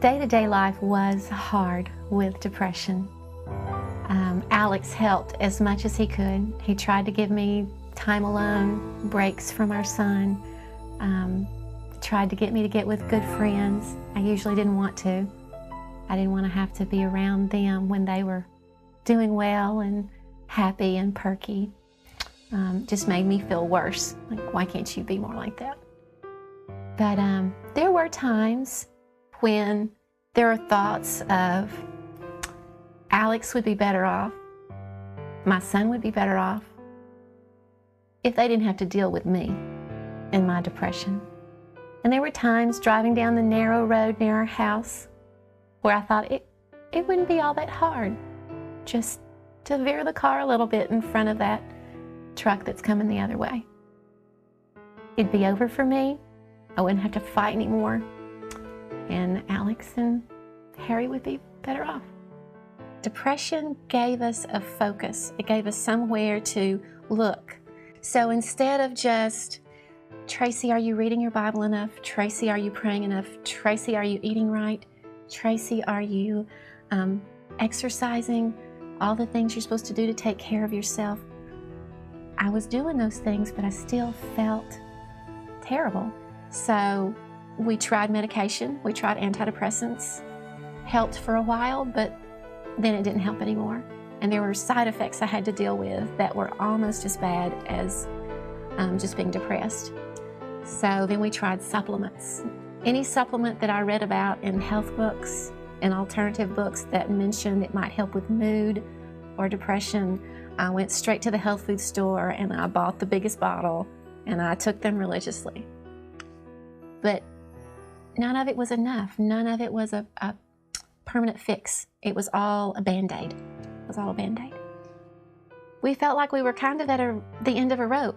day-to-day life was hard with depression. Alex helped as much as he could. He tried to give me time alone, breaks from our son, tried to get me to get with good friends. I usually didn't want to. I didn't want to have to be around them when they were doing well and happy and perky. Just made me feel worse. Like, why can't you be more like that? But there were times when there were thoughts of Alex would be better off, my son would be better off if they didn't have to deal with me and my depression. And there were times driving down the narrow road near our house where I thought it wouldn't be all that hard just to veer the car a little bit in front of that truck that's coming the other way. It'd be over for me. I wouldn't have to fight anymore. And Alex and Harry would be better off. Depression gave us a focus. It gave us somewhere to look. So instead of just, Tracy, are you reading your Bible enough? Tracy, are you praying enough? Tracy, are you eating right? Tracy, are you exercising? All the things you're supposed to do to take care of yourself. I was doing those things, but I still felt terrible. So we tried medication, we tried antidepressants, helped for a while, but then it didn't help anymore. And there were side effects I had to deal with that were almost as bad as just being depressed. So then we tried supplements. Any supplement that I read about in health books and alternative books that mentioned it might help with mood or depression, I went straight to the health food store and I bought the biggest bottle and I took them religiously. But none of it was enough. None of it was a permanent fix. It was all a Band-Aid. It was all a Band-Aid. We felt like we were kind of at the end of a rope.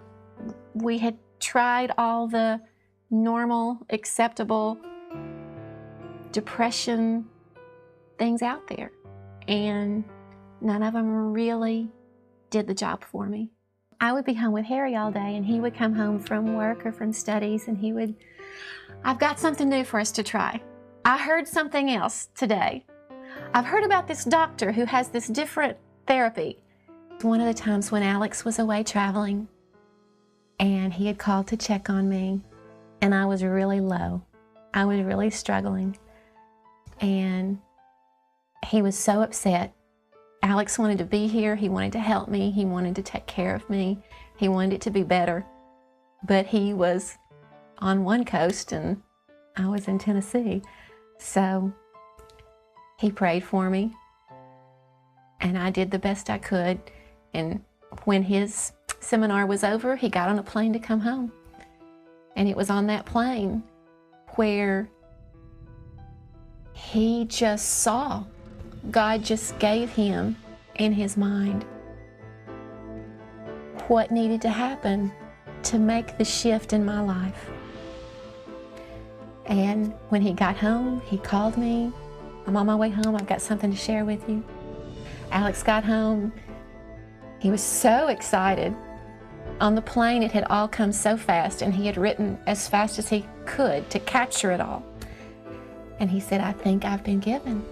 We had tried all the normal, acceptable depression things out there, and none of them really did the job for me. I would be home with Harry all day, and he would come home from work or from studies, and he would, I've got something new for us to try. I heard something else today. I've heard about this doctor who has this different therapy. One of the times when Alex was away traveling, and he had called to check on me, and I was really low. I was really struggling, and he was so upset. Alex wanted to be here. He wanted to help me. He wanted to take care of me. He wanted it to be better. But he was on one coast and I was in Tennessee. So he prayed for me and I did the best I could. And when his seminar was over, he got on a plane to come home. And it was on that plane where he just saw, God just gave him in his mind what needed to happen to make the shift in my life. And when he got home, he called me. I'm on my way home. I've got something to share with you. Alex got home. He was so excited. On the plane, it had all come so fast, and he had written as fast as he could to capture it all. And he said, I think I've been given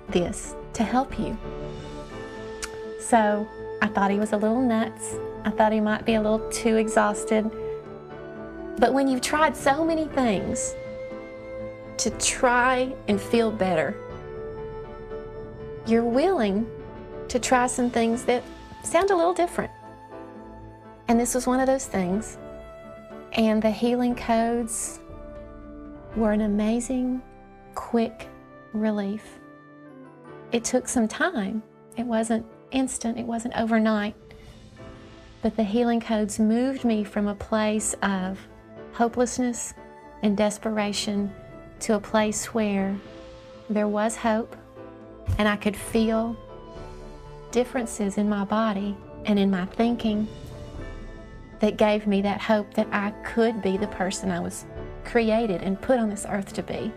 this to help you. So I thought he was a little nuts. I thought he might be a little too exhausted. But when you've tried so many things to try and feel better, you're willing to try some things that sound a little different. And this was one of those things. And the healing codes were an amazing, quick relief. It took some time. It wasn't instant, it wasn't overnight. But the healing codes moved me from a place of hopelessness and desperation to a place where there was hope, and I could feel differences in my body and in my thinking that gave me that hope that I could be the person I was created and put on this earth to be.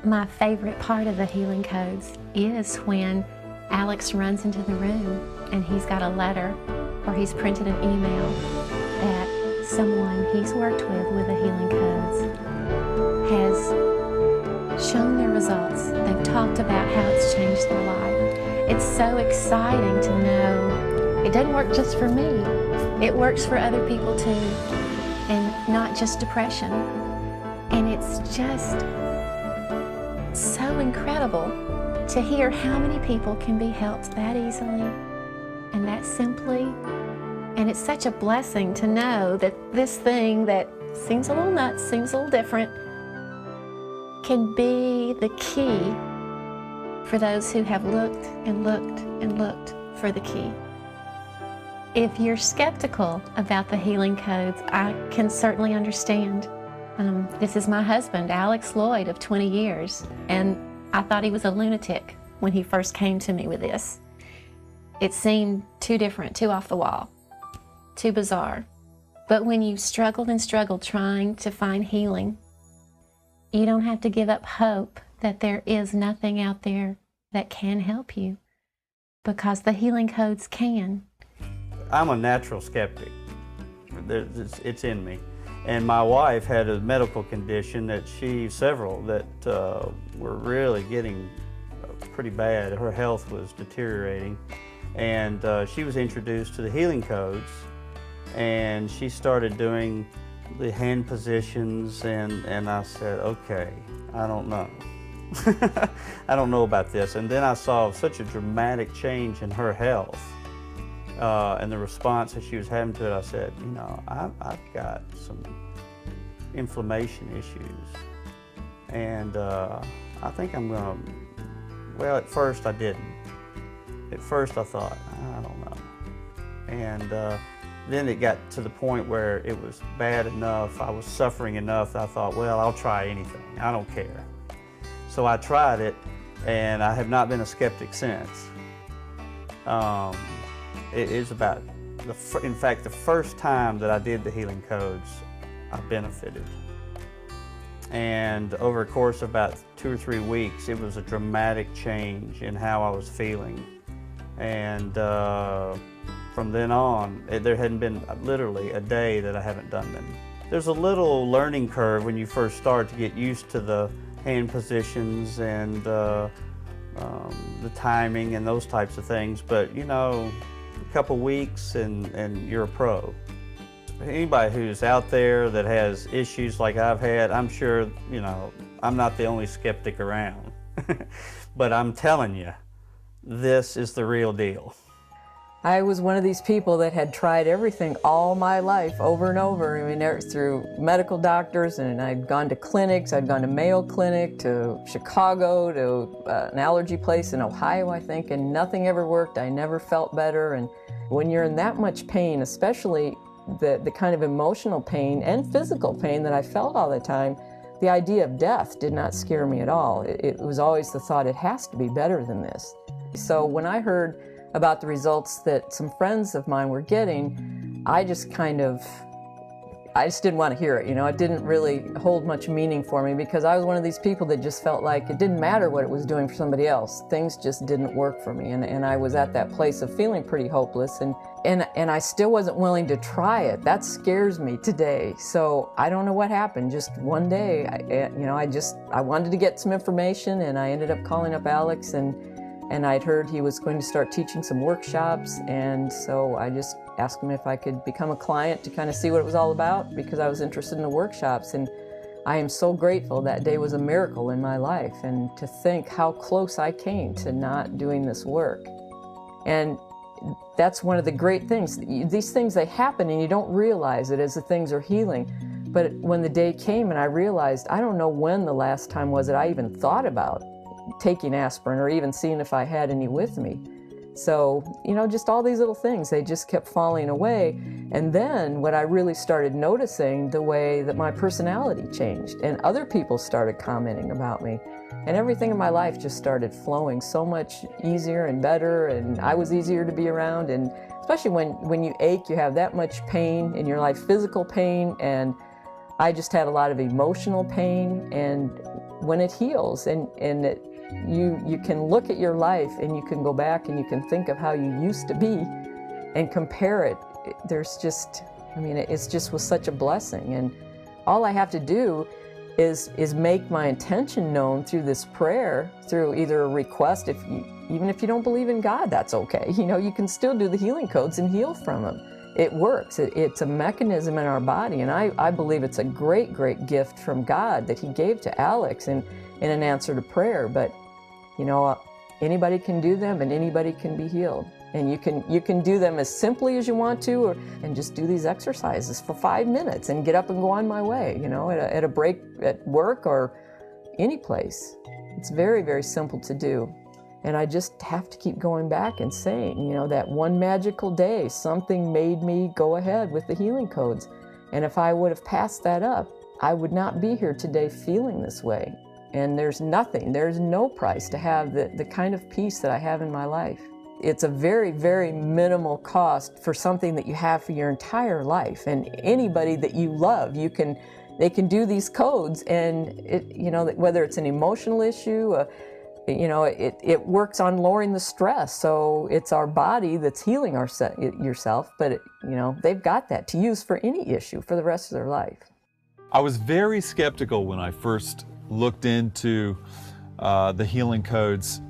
My favorite part of the healing codes is when Alex runs into the room and he's got a letter or he's printed an email that someone he's worked with the healing codes has shown their results. They've talked about how it's changed their life. It's so exciting to know it doesn't work just for me. It works for other people too, and not just depression. And it's just so incredible to hear how many people can be helped that easily and that simply. And it's such a blessing to know that this thing that seems a little nuts, seems a little different, can be the key for those who have looked and looked and looked for the key. If you're skeptical about the healing codes, I can certainly understand. This is my husband, Alex Lloyd, of 20 years, and I thought he was a lunatic when he first came to me with this. It seemed too different, too off the wall, too bizarre. But when you've struggled and struggled trying to find healing, you don't have to give up hope that there is nothing out there that can help you, because the healing codes can. I'm a natural skeptic. It's in me. And my wife had a medical condition that several that were really getting pretty bad. Her health was deteriorating. And she was introduced to the healing codes, and she started doing the hand positions, and I said, okay, I don't know. I don't know about this. And then I saw such a dramatic change in her health and the response that she was having to it. I said, you know, I've got some inflammation issues, and I think I'm gonna, well, at first I didn't. At first I thought, I don't know. And then it got to the point where it was bad enough, I was suffering enough that I thought, well, I'll try anything, I don't care. So I tried it, and I have not been a skeptic since. It is about, in fact, the first time that I did the healing codes, I benefited. And over a course of about 2 or 3 weeks, it was a dramatic change in how I was feeling. And from then on, there hadn't been literally a day that I haven't done them. There's a little learning curve when you first start to get used to the hand positions and the timing and those types of things, but you know, a couple weeks and you're a pro. Anybody who's out there that has issues like I've had, I'm sure, you know, I'm not the only skeptic around. But I'm telling you, this is the real deal. I was one of these people that had tried everything all my life over and over. I mean, through medical doctors, and I'd gone to clinics. I'd gone to Mayo Clinic, to Chicago, to an allergy place in Ohio, I think, and nothing ever worked. I never felt better. And when you're in that much pain, especially the kind of emotional pain and physical pain that I felt all the time, the idea of death did not scare me at all. It was always the thought, it has to be better than this. So when I heard about the results that some friends of mine were getting, I just didn't want to hear it. You know, it didn't really hold much meaning for me, because I was one of these people that just felt like it didn't matter what it was doing for somebody else. Things just didn't work for me, and I was at that place of feeling pretty hopeless, and I still wasn't willing to try it. That scares me today. So I don't know what happened. Just one day, I wanted to get some information, and I ended up calling up Alex, and I'd heard he was going to start teaching some workshops, and so I just asked him if I could become a client to kind of see what it was all about, because I was interested in the workshops. And I am so grateful. That day was a miracle in my life, and to think how close I came to not doing this work. And that's one of the great things. These things, they happen and you don't realize it as the things are healing. But when the day came and I realized, I don't know when the last time was that I even thought about taking aspirin or even seeing if I had any with me. So, you know, just all these little things, they just kept falling away. And then when I really started noticing the way that my personality changed, and other people started commenting about me, and everything in my life just started flowing so much easier and better, and I was easier to be around. And especially when you ache, you have that much pain in your life, physical pain, and I just had a lot of emotional pain. And when it heals and you can look at your life and you can go back and you can think of how you used to be and compare it. There's just, I mean, it's just was such a blessing. And all I have to do is make my intention known through this prayer, through either a request, even if you don't believe in God, that's okay. You know, you can still do the healing codes and heal from them. It works. It's a mechanism in our body, and I believe it's a great, great gift from God that He gave to Alex in an answer to prayer. But, you know, anybody can do them, and anybody can be healed. And you can do them as simply as you want to, and just do these exercises for 5 minutes and get up and go on my way, you know, at a break at work or any place. It's very, very simple to do. And I just have to keep going back and saying, you know, that one magical day, something made me go ahead with the healing codes. And if I would have passed that up, I would not be here today feeling this way. And there's no price to have the kind of peace that I have in my life. It's a very, very minimal cost for something that you have for your entire life. And anybody that you love, they can do these codes, and you know, whether it's an emotional issue, you know, it works on lowering the stress. So it's our body that's healing yourself, but you know, they've got that to use for any issue for the rest of their life. I was very skeptical when I first looked into the healing codes.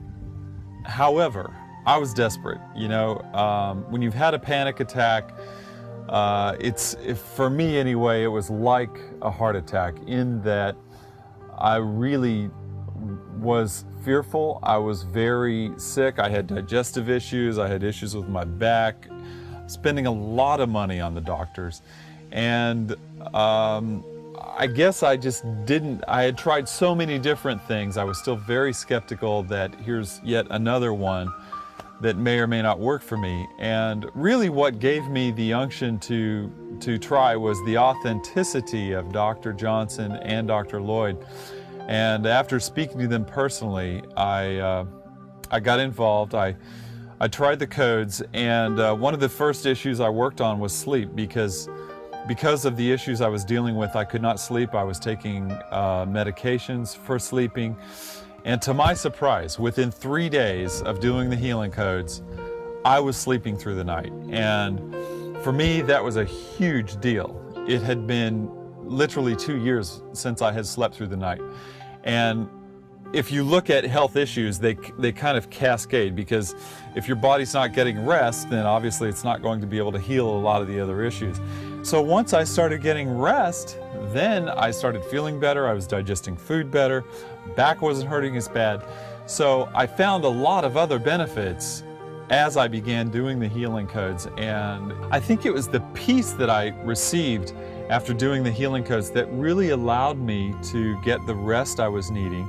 However, I was desperate. You know, when you've had a panic attack, for me anyway, it was like a heart attack in that I really was fearful. I was very sick. I had digestive issues. I had issues with my back, spending a lot of money on the doctors. And I guess I just didn't, I had tried so many different things. I was still very skeptical that here's yet another one that may or may not work for me. And really what gave me the unction to try was the authenticity of Dr. Johnson and Dr. Lloyd. And after speaking to them personally, I got involved. I tried the codes, and one of the first issues I worked on was sleep, because of the issues I was dealing with. I could not sleep. I was taking medications for sleeping. And to my surprise, within 3 days of doing the healing codes, I was sleeping through the night. And for me, that was a huge deal. It had been literally 2 years since I had slept through the night. And if you look at health issues, they kind of cascade, because if your body's not getting rest, then obviously it's not going to be able to heal a lot of the other issues. So once I started getting rest, then I started feeling better. I was digesting food better. Back wasn't hurting as bad. So I found a lot of other benefits as I began doing the healing codes. And I think it was the peace that I received after doing the healing codes that really allowed me to get the rest I was needing,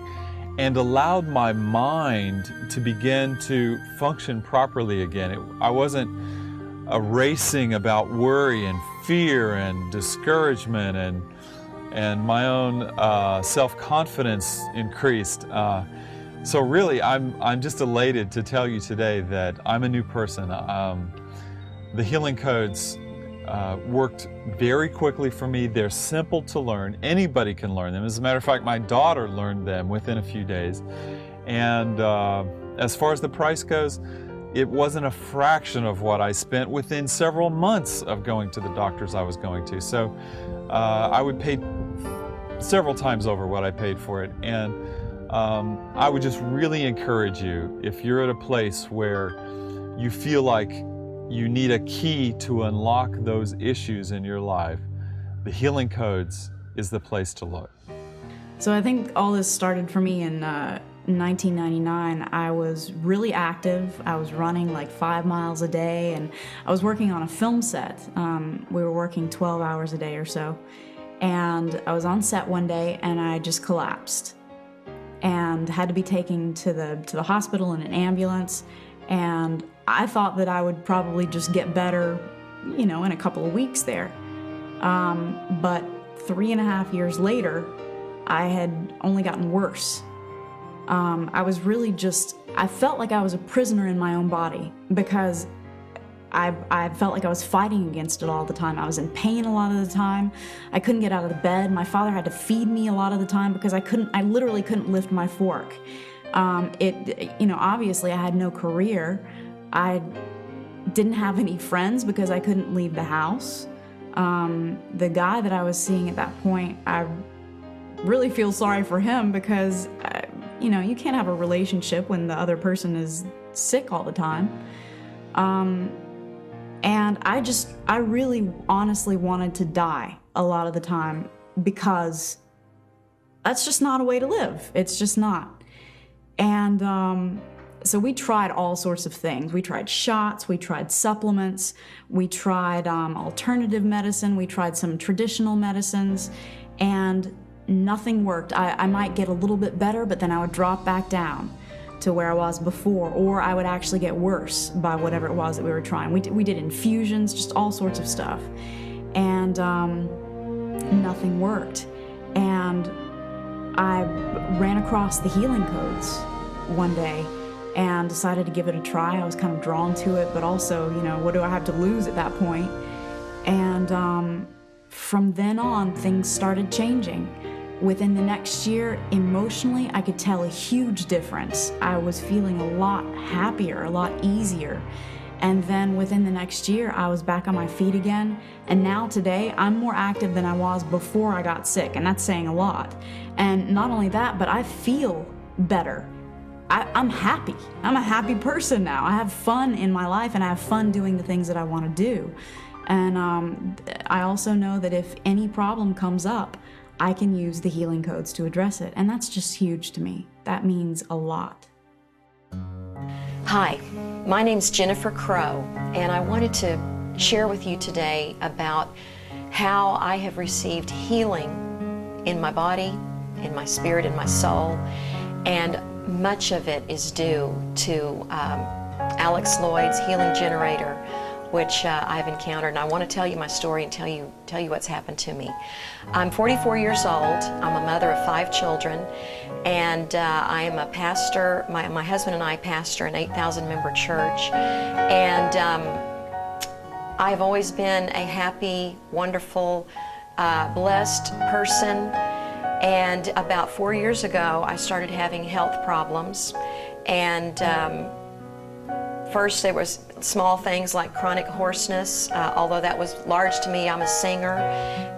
and allowed my mind to begin to function properly again. I wasn't racing about worry and fear and discouragement, and my own self-confidence increased. So really, I'm just elated to tell you today that I'm a new person. The healing codes worked very quickly for me. They're simple to learn. Anybody can learn them. As a matter of fact, my daughter learned them within a few days. And as far as the price goes, it wasn't a fraction of what I spent within several months of going to the doctors I was going to. So I would pay several times over what I paid for it. And I would just really encourage you, if you're at a place where you feel like you need a key to unlock those issues in your life, the healing codes is the place to look. So I think all this started for me in 1999. I was really active. I was running like 5 miles a day, and I was working on a film set. We were working 12 hours a day or so. And I was on set one day and I just collapsed and had to be taken to the hospital in an ambulance. And I thought that I would probably just get better, you know, in a couple of weeks there. But 3.5 years later, I had only gotten worse. I was really I felt like I was a prisoner in my own body, because I felt like I was fighting against it all the time. I was in pain a lot of the time. I couldn't get out of the bed. My father had to feed me a lot of the time because I literally couldn't lift my fork. Obviously I had no career. I didn't have any friends because I couldn't leave the house. The guy that I was seeing at that point, I really feel sorry for him because, you know, you can't have a relationship when the other person is sick all the time. And I really honestly wanted to die a lot of the time because that's just not a way to live. It's just not. And so we tried all sorts of things. We tried shots, we tried supplements, we tried alternative medicine, we tried some traditional medicines, and nothing worked. I might get a little bit better, but then I would drop back down to where I was before, or I would actually get worse by whatever it was that we were trying. We did infusions, just all sorts of stuff, and nothing worked. And I ran across the healing codes one day and decided to give it a try. I was kind of drawn to it, but also, you know, what do I have to lose at that point? And from then on, things started changing. Within the next year, emotionally, I could tell a huge difference. I was feeling a lot happier, a lot easier. And then within the next year, I was back on my feet again. And now today, I'm more active than I was before I got sick, and that's saying a lot. And not only that, but I feel better. I'm happy. I'm a happy person now. I have fun in my life, and I have fun doing the things that I want to do. And I also know that if any problem comes up, I can use the healing codes to address it. And that's just huge to me. That means a lot. Hi, my name's Jennifer Crow, and I wanted to share with you today about how I have received healing in my body, in my spirit, in my soul, and much of it is due to Alex Lloyd's Healing Generator, which I've encountered. And I want to tell you my story and tell you what's happened to me. I'm 44 years old. I'm a mother of 5 children, and I am a pastor. My husband and I pastor an 8,000-member church, and I've always been a happy, wonderful, blessed person. And about 4 years ago, I started having health problems, and first there was small things like chronic hoarseness, although that was large to me. I'm a singer,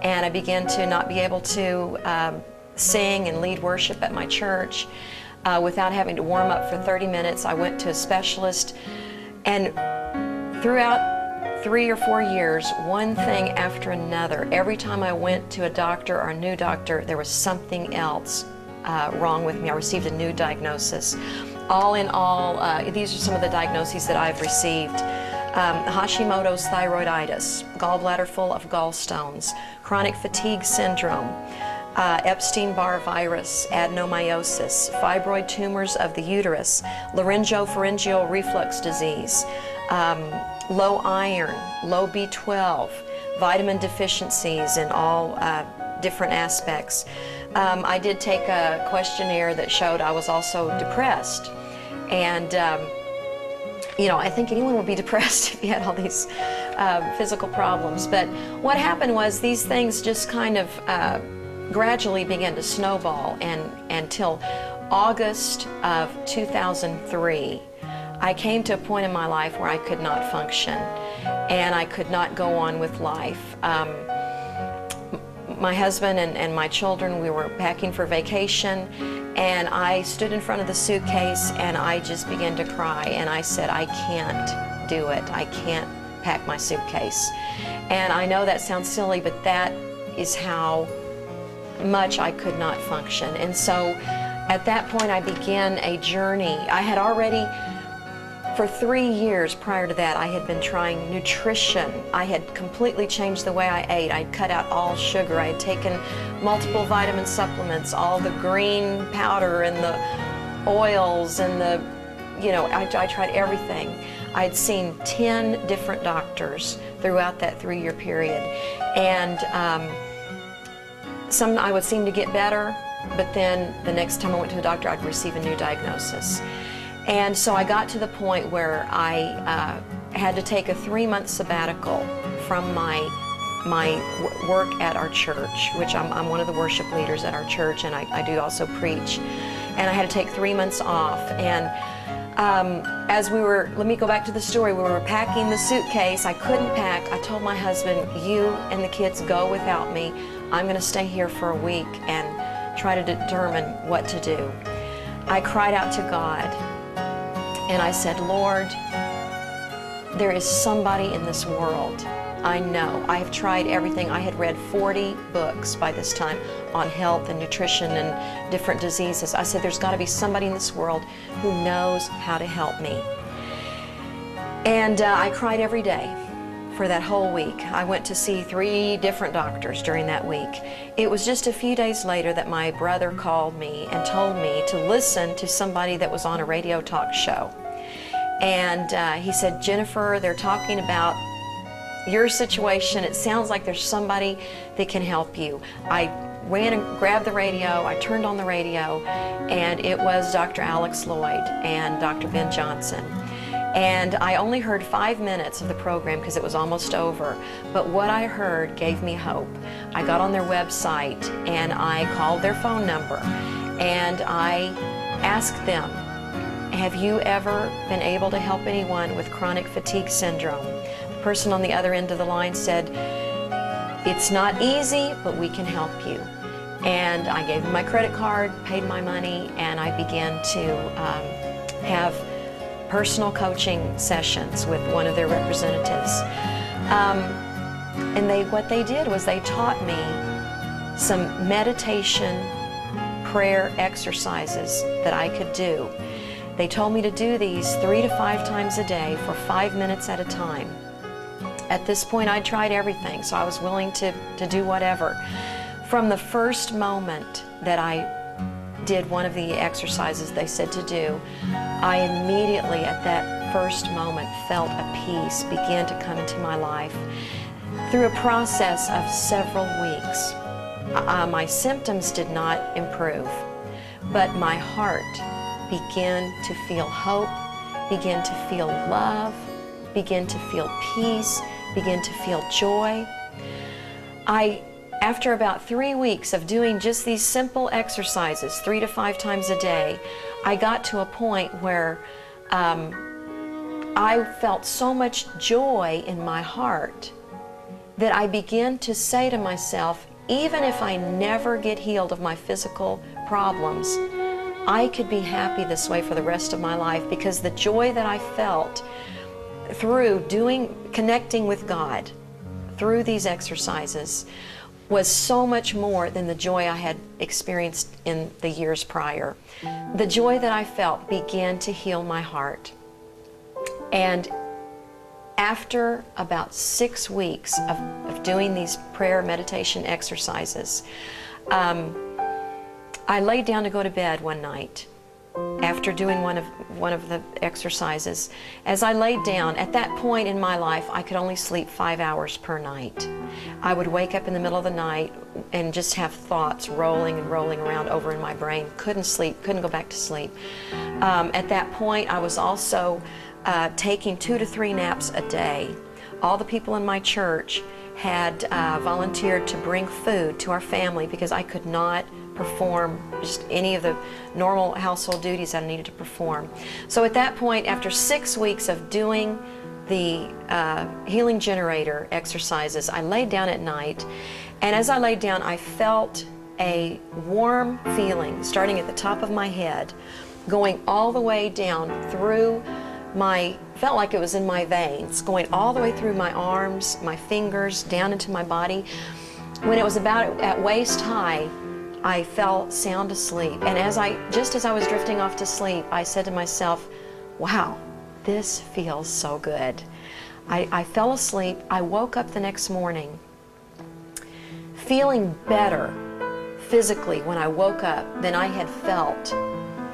and I began to not be able to sing and lead worship at my church without having to warm up for 30 minutes. I went to a specialist, and throughout 3 or 4 years, one thing after another, every time I went to a doctor or a new doctor, there was something else wrong with me. I received a new diagnosis. All in all, these are some of the diagnoses that I've received. Hashimoto's thyroiditis, gallbladder full of gallstones, chronic fatigue syndrome, Epstein-Barr virus, adenomyosis, fibroid tumors of the uterus, laryngopharyngeal reflux disease, low iron, low B12, vitamin deficiencies in all different aspects. I did take a questionnaire that showed I was also depressed. And, you know, I think anyone would be depressed if you had all these physical problems. But what happened was these things just kind of gradually began to snowball, and until August of 2003, I came to a point in my life where I could not function, and I could not go on with life. My husband and my children, we were packing for vacation, and I stood in front of the suitcase and I just began to cry, and I said, I can't do it. I can't pack my suitcase. And I know that sounds silly, but that is how much I could not function. And so at that point I began a journey. I had already, for 3 years prior to that, I had been trying nutrition. I had completely changed the way I ate. I'd cut out all sugar. I had taken multiple vitamin supplements, all the green powder and the oils and the, you know, I tried everything. I'd seen 10 different doctors throughout that 3-year period. And some I would seem to get better, but then the next time I went to the doctor, I'd receive a new diagnosis. And so I got to the point where I had to take a 3-month sabbatical from my work at our church, which I'm one of the worship leaders at our church, and I do also preach. And I had to take 3 months off. And as we were, let me go back to the story, we were packing the suitcase. I couldn't pack. I told my husband, you and the kids go without me. I'm going to stay here for a week and try to determine what to do. I cried out to God and I said, Lord, there is somebody in this world. I know. I have tried everything. I had read 40 books by this time on health and nutrition and different diseases. I said, there's got to be somebody in this world who knows how to help me. And I cried every day for that whole week. I went to see 3 different doctors during that week. It was just a few days later that my brother called me and told me to listen to somebody that was on a radio talk show. And he said, Jennifer, they're talking about your situation. It sounds like there's somebody that can help you. I ran and grabbed the radio, I turned on the radio, and it was Dr. Alex Lloyd and Dr. Ben Johnson. And I only heard 5 minutes of the program because it was almost over, but what I heard gave me hope. I got on their website and I called their phone number and I asked them, have you ever been able to help anyone with chronic fatigue syndrome? The person on the other end of the line said, it's not easy, but we can help you. And I gave them my credit card, paid my money, and I began to have personal coaching sessions with one of their representatives. And what they did was they taught me some meditation, prayer exercises that I could do. They told me to do these 3 to 5 times a day for 5 minutes at a time. At this point, I tried everything, so I was willing to do whatever. From the first moment that I did one of the exercises they said to do, I immediately at that first moment felt a peace begin to come into my life. Through a process of several weeks, my symptoms did not improve, but my heart began to feel hope, began to feel love, began to feel peace, began to feel joy. After about 3 weeks of doing just these simple exercises 3 to 5 times a day, I got to a point where I felt so much joy in my heart that I began to say to myself, even if I never get healed of my physical problems, I could be happy this way for the rest of my life, because the joy that I felt through connecting with God through these exercises was so much more than the joy I had experienced in the years prior. The joy that I felt began to heal my heart. And after about 6 weeks of doing these prayer meditation exercises, I laid down to go to bed one night after doing one of the exercises. As I laid down, at that point in my life, I could only sleep 5 hours per night. I would wake up in the middle of the night and just have thoughts rolling and rolling around over in my brain. Couldn't sleep, couldn't go back to sleep. At that point, I was also taking 2 to 3 naps a day. All the people in my church had volunteered to bring food to our family because I could not perform just any of the normal household duties that I needed to perform. So at that point, after 6 weeks of doing the healing generator exercises, I laid down at night, and as I laid down, I felt a warm feeling starting at the top of my head, going all the way down through felt like it was in my veins, going all the way through my arms, my fingers, down into my body. When it was about at waist high, I fell sound asleep. And just as I was drifting off to sleep, I said to myself, wow, this feels so good. I fell asleep. I woke up the next morning feeling better physically when I woke up than I had felt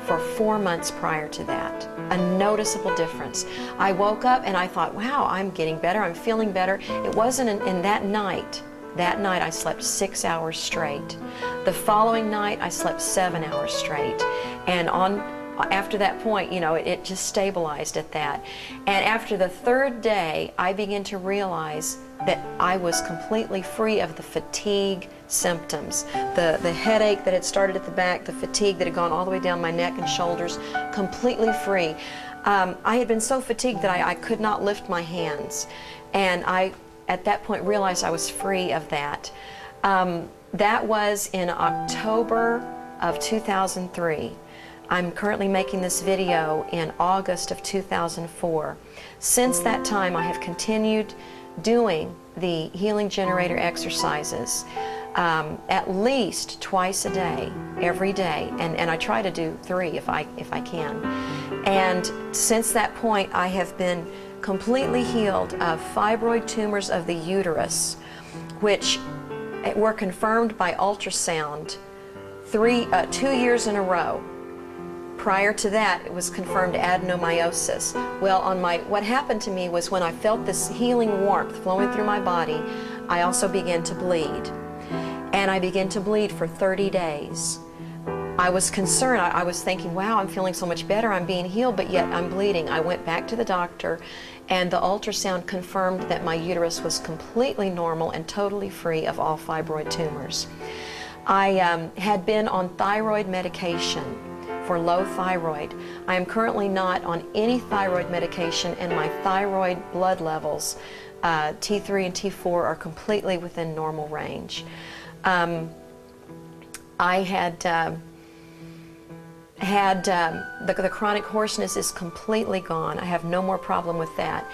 for 4 months prior to that. A noticeable difference. I woke up and I thought, wow, I'm getting better, I'm feeling better. It wasn't in that night. That night I slept 6 hours straight. The following night I slept 7 hours straight. And after that point, it just stabilized at that. And after the 3rd day, I began to realize that I was completely free of the fatigue symptoms. The headache that had started at the back, the fatigue that had gone all the way down my neck and shoulders, completely free. I had been so fatigued that I could not lift my hands. And I, at that point, realized I was free of that. That was in October of 2003. I'm currently making this video in August of 2004. Since that time, I have continued doing the healing generator exercises at least twice a day, every day, and I try to do 3 if I can. And since that point, I have been completely healed of fibroid tumors of the uterus, which were confirmed by ultrasound 2 years in a row. Prior to that, it was confirmed adenomyosis. Well, what happened to me was when I felt this healing warmth flowing through my body, I also began to bleed. And I began to bleed for 30 days. I was concerned. I was thinking, wow, I'm feeling so much better. I'm being healed, but yet I'm bleeding. I went back to the doctor, and the ultrasound confirmed that my uterus was completely normal and totally free of all fibroid tumors. I had been on thyroid medication for low thyroid. I am currently not on any thyroid medication, and my thyroid blood levels, T3 and T4, are completely within normal range. I had the chronic hoarseness is completely gone. I have no more problem with that.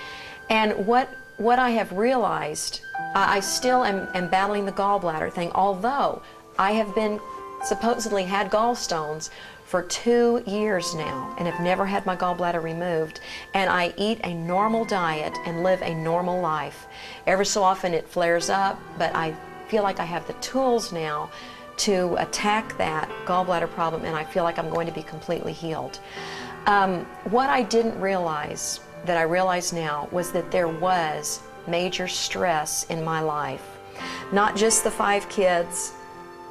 And what I have realized, I still am battling the gallbladder thing, although I have been supposedly had gallstones for 2 years now and have never had my gallbladder removed, and I eat a normal diet and live a normal life. Every so often it flares up, but I feel like I have the tools now to attack that gallbladder problem, and I feel like I'm going to be completely healed. What I didn't realize, that I realize now, was that there was major stress in my life. Not just the 5 kids,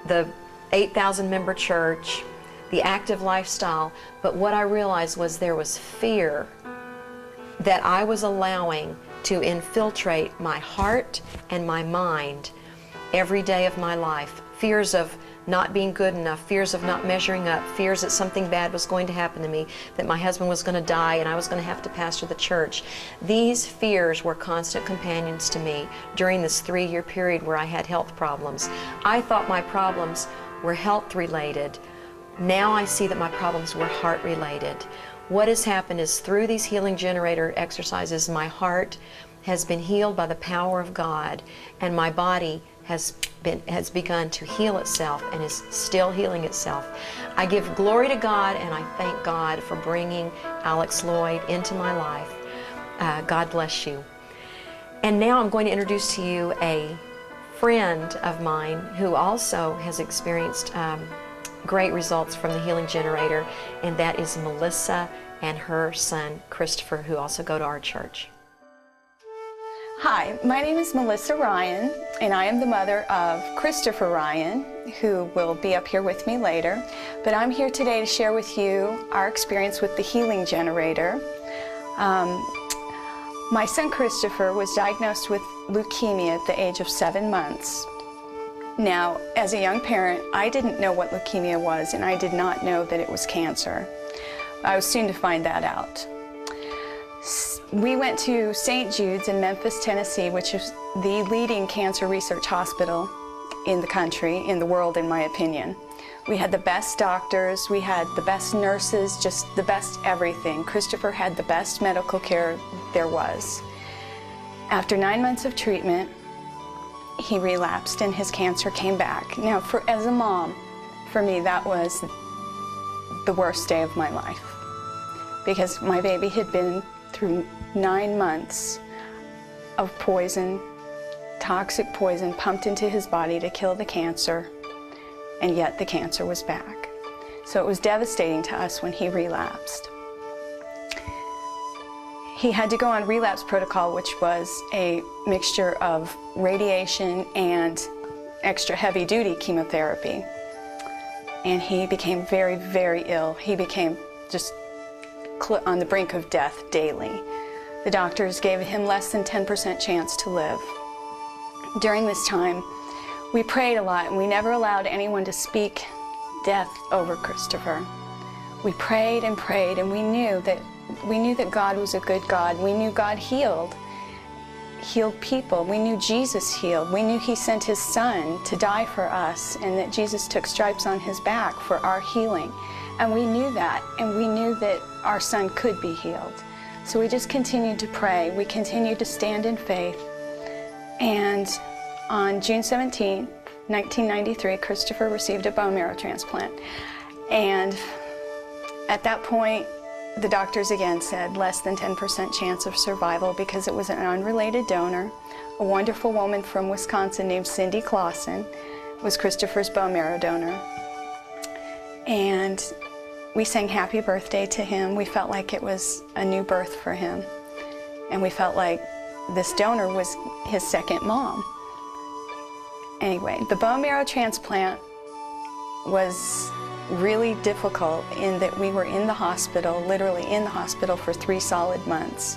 the 8,000 member church, the active lifestyle, but what I realized was there was fear that I was allowing to infiltrate my heart and my mind every day of my life. Fears of not being good enough, fears of not measuring up, fears that something bad was going to happen to me, that my husband was going to die and I was going to have to pastor the church. These fears were constant companions to me during this 3-year period where I had health problems. I thought my problems were health related. Now I see that my problems were heart related. What has happened is through these healing generator exercises, my heart has been healed by the power of God, and my body has begun to heal itself and is still healing itself. I give glory to God, and I thank God for bringing Alex Lloyd into my life. God bless you. And now I'm going to introduce to you a friend of mine who also has experienced great results from the healing generator, and that is Melissa and her son Christopher, who also go to our church. Hi, my name is Melissa Ryan, and I am the mother of Christopher Ryan, who will be up here with me later. But I'm here today to share with you our experience with the healing generator. My son Christopher was diagnosed with leukemia at the age of 7 months. Now, as a young parent, I didn't know what leukemia was, and I did not know that it was cancer. I was soon to find that out. We went to St. Jude's in Memphis, Tennessee, which is the leading cancer research hospital in the country, in the world, in my opinion. We had the best doctors, we had the best nurses, just the best everything. Christopher had the best medical care there was. After 9 months of treatment, he relapsed and his cancer came back. Now, as a mom, for me, that was the worst day of my life, because my baby had been through 9 months of poison, toxic poison pumped into his body to kill the cancer, and yet the cancer was back. So it was devastating to us when he relapsed. He had to go on relapse protocol, which was a mixture of radiation and extra heavy-duty chemotherapy. And he became very, very ill. He became just on the brink of death daily. The doctors gave him less than 10% chance to live. During this time, we prayed a lot, and we never allowed anyone to speak death over Christopher. We prayed and prayed, and we knew that God was a good God. We knew God healed. healed people. We knew Jesus healed. We knew he sent his son to die for us, and that Jesus took stripes on his back for our healing. And we knew that, and we knew that our son could be healed. So we just continued to pray. We continued to stand in faith. And on June 17th, 1993, Christopher received a bone marrow transplant. And at that point, the doctors again said less than 10% chance of survival because it was an unrelated donor. A wonderful woman from Wisconsin named Cindy Clausen was Christopher's bone marrow donor. And we sang happy birthday to him. We felt like it was a new birth for him. And we felt like this donor was his second mom. Anyway, the bone marrow transplant was really difficult in that we were in the hospital, literally in the hospital for 3 solid months.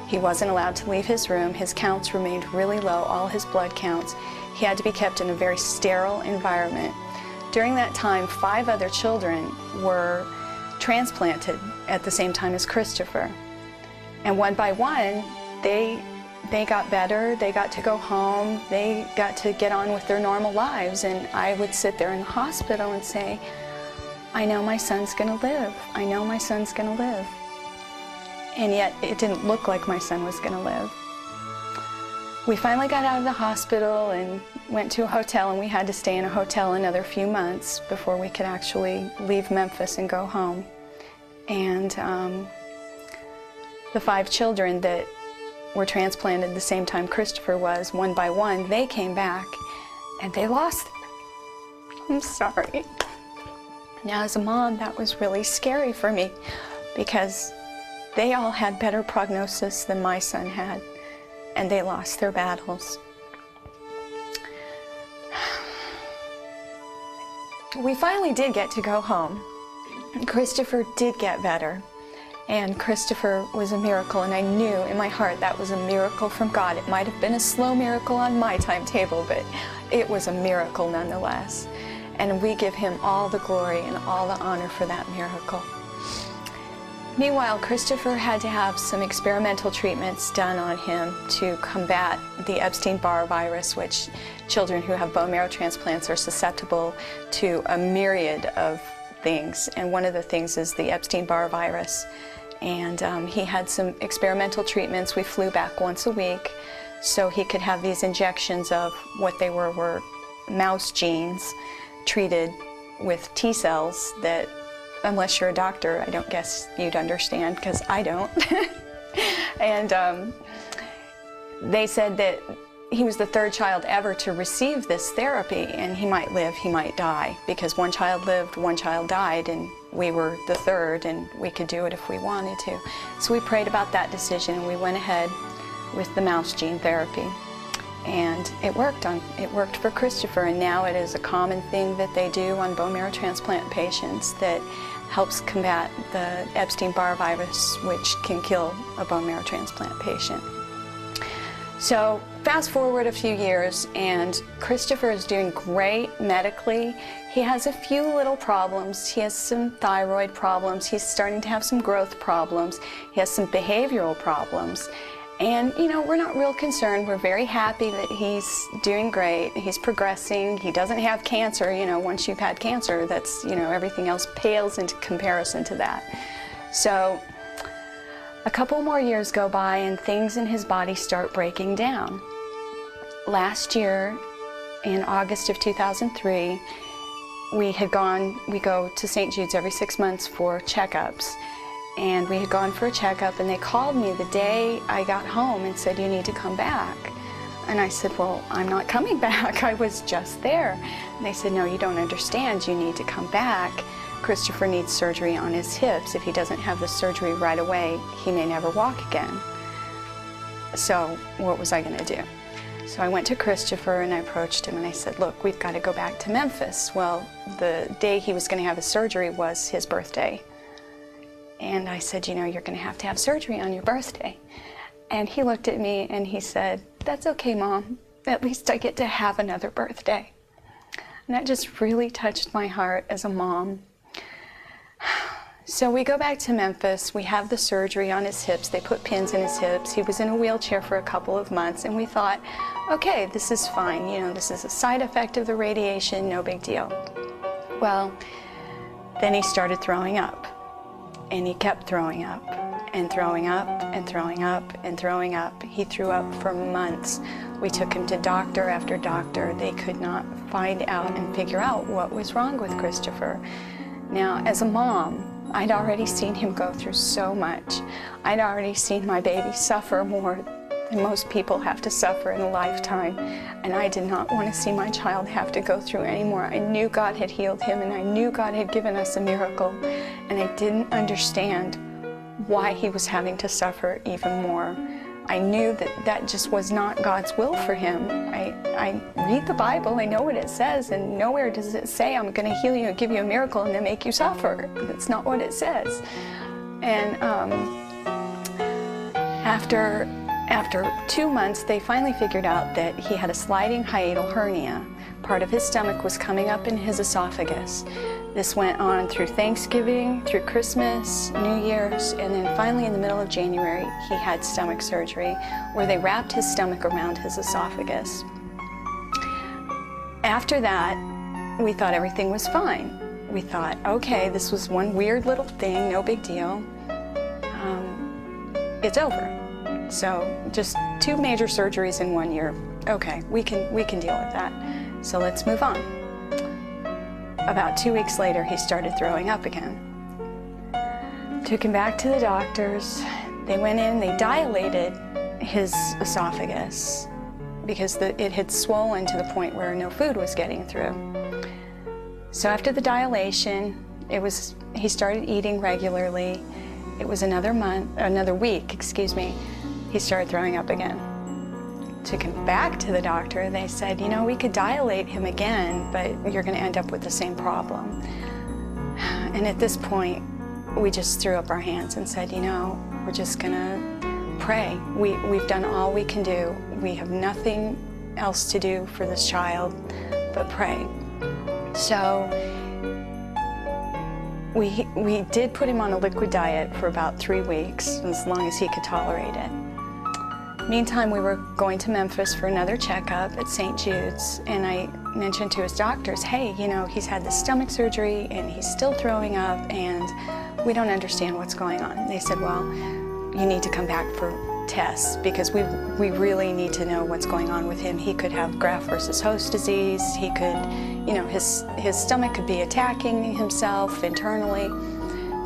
He wasn't allowed to leave his room. His counts remained really low, all his blood counts. He had to be kept in a very sterile environment. During that time, 5 other children were transplanted at the same time as Christopher. And one by one, they got better, they got to go home, they got to get on with their normal lives. And I would sit there in the hospital and say, I know my son's gonna live. I know my son's gonna live. And yet it didn't look like my son was gonna live. We finally got out of the hospital and went to a hotel, and we had to stay in a hotel another few months before we could actually leave Memphis and go home. And the 5 children that were transplanted the same time Christopher was, one by one, they came back and they lost it. I'm sorry. Now, as a mom, that was really scary for me because they all had better prognosis than my son had, and they lost their battles. We finally did get to go home. Christopher did get better, and Christopher was a miracle, and I knew in my heart that was a miracle from God. It might have been a slow miracle on my timetable, but it was a miracle nonetheless. And we give him all the glory and all the honor for that miracle. Meanwhile, Christopher had to have some experimental treatments done on him to combat the Epstein-Barr virus, which children who have bone marrow transplants are susceptible to a myriad of things. And one of the things is the Epstein-Barr virus. And he had some experimental treatments. We flew back once a week so he could have these injections of what they were mouse genes treated with T cells that, unless you're a doctor, I don't guess you'd understand, because I don't. And they said that he was the 3rd child ever to receive this therapy, and he might live, he might die, because one child lived, one child died, and we were the 3rd, and we could do it if we wanted to. So we prayed about that decision, and we went ahead with the mouse gene therapy. And it worked for Christopher, and now it is a common thing that they do on bone marrow transplant patients that helps combat the Epstein-Barr virus, which can kill a bone marrow transplant patient. So fast forward a few years, and Christopher is doing great medically. He has a few little problems. He has some thyroid problems. He's starting to have some growth problems. He has some behavioral problems. And, you know, we're not real concerned. We're very happy that he's doing great. He's progressing. He doesn't have cancer. You know, once you've had cancer, that's, you know, everything else pales into comparison to that. So a couple more years go by and things in his body start breaking down. Last year, in August of 2003, we go to St. Jude's every 6 months for checkups. And we had gone for a checkup, and they called me the day I got home and said, you need to come back. And I said, well, I'm not coming back. I was just there. And they said, no, you don't understand. You need to come back. Christopher needs surgery on his hips. If he doesn't have the surgery right away, he may never walk again. So what was I going to do? So I went to Christopher and I approached him and I said, look, we've got to go back to Memphis. Well, the day he was going to have his surgery was his birthday. And I said, you know, you're going to have surgery on your birthday. And he looked at me and he said, that's okay, Mom. At least I get to have another birthday. And that just really touched my heart as a mom. So we go back to Memphis, we have the surgery on his hips, they put pins in his hips, he was in a wheelchair for a couple of months, and we thought, okay, this is fine, you know, this is a side effect of the radiation, no big deal. Well, then he started throwing up, and he kept throwing up, and throwing up, and throwing up, and throwing up. He threw up for months. We took him to doctor after doctor. They could not find out and figure out what was wrong with Christopher. Now, as a mom, I'd already seen him go through so much. I'd already seen my baby suffer more than most people have to suffer in a lifetime, and I did not want to see my child have to go through any more. I knew God had healed him, and I knew God had given us a miracle, and I didn't understand why he was having to suffer even more. I knew that that just was not God's will for him. I read the Bible, I know what it says, and nowhere does it say I'm going to heal you and give you a miracle and then make you suffer. That's not what it says. And after 2 months, they finally figured out that he had a sliding hiatal hernia. Part of his stomach was coming up in his esophagus. This went on through Thanksgiving, through Christmas, New Year's, and then finally in the middle of January, he had stomach surgery where they wrapped his stomach around his esophagus. After that, we thought everything was fine. We thought, okay, this was one weird little thing, no big deal. It's over. So just 2 major surgeries in 1 year. Okay, we can deal with that. So let's move on. About 2 weeks later, he started throwing up again. Took him back to the doctors. They went in, they dilated his esophagus because it had swollen to the point where no food was getting through. So after the dilation, he started eating regularly. It was another week, he started throwing up again. Took him back to the doctor. They said, you know, we could dilate him again, but you're going to end up with the same problem. And at this point, we just threw up our hands and said, you know, we're just going to pray. We've done all we can do. We have nothing else to do for this child but pray. So we did put him on a liquid diet for about 3 weeks, as long as he could tolerate it. Meantime, we were going to Memphis for another checkup at St. Jude's, and I mentioned to his doctors, hey, you know, he's had the stomach surgery and he's still throwing up and we don't understand what's going on. And they said, well, you need to come back for tests because we really need to know what's going on with him. He could have graft versus host disease. He could, you know, his stomach could be attacking himself internally.